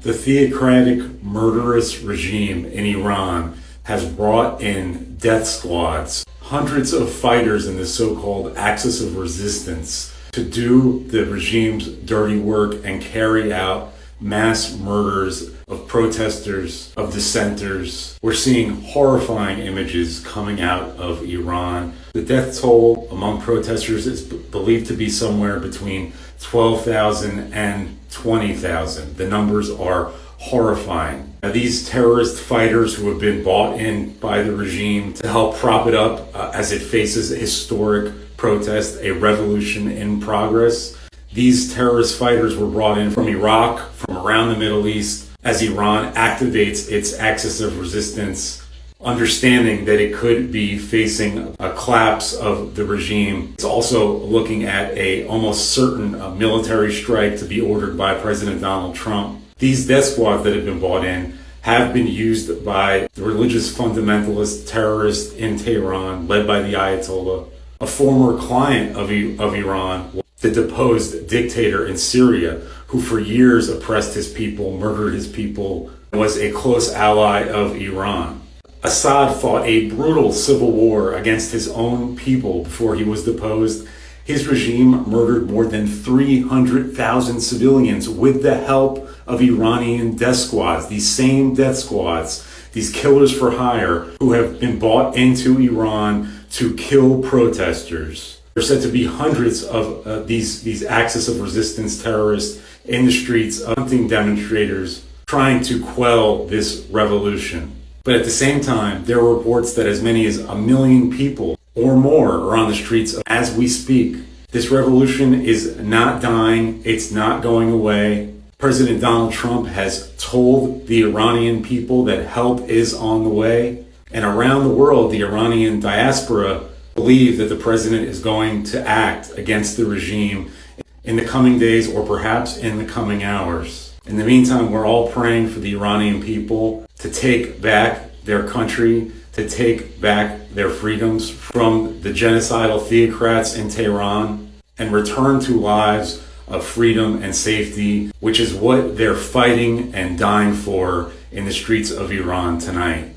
The theocratic, murderous regime in Iran has brought in death squads, hundreds of fighters in the so-called axis of resistance, to do the regime's dirty work and carry out mass murders of protesters, of dissenters. We're seeing horrifying images coming out of Iran. The death toll among protesters is believed to be somewhere between 12,000 and 20,000. The numbers are horrifying. Now, these terrorist fighters who have been bought in by the regime to help prop it up as it faces a historic protest, a revolution in progress. These terrorist fighters were brought in from Iraq, from around the Middle East, as Iran activates its axis of resistance, understanding that it could be facing a collapse of the regime. It's also looking at a almost certain military strike to be ordered by President Donald Trump. These death squads that have been brought in have been used by the religious fundamentalist terrorists in Tehran, led by the Ayatollah, a former client of Iran, the deposed dictator in Syria, who for years oppressed his people, murdered his people, and was a close ally of Iran. Assad fought a brutal civil war against his own people before he was deposed. His regime murdered more than 300,000 civilians with the help of Iranian death squads, these same death squads, these killers for hire who have been bought into Iran to kill protesters. There are said to be hundreds of these axis of resistance terrorists in the streets, hunting demonstrators, trying to quell this revolution. But at the same time, there are reports that as many as 1 million people or more are on the streets as we speak. This revolution is not dying. It's not going away. President Donald Trump has told the Iranian people that help is on the way. And around the world, the Iranian diaspora believe that the president is going to act against the regime in the coming days or perhaps in the coming hours. In the meantime, we're all praying for the Iranian people to take back their country, to take back their freedoms from the genocidal theocrats in Tehran and return to lives of freedom and safety, which is what they're fighting and dying for in the streets of Iran tonight.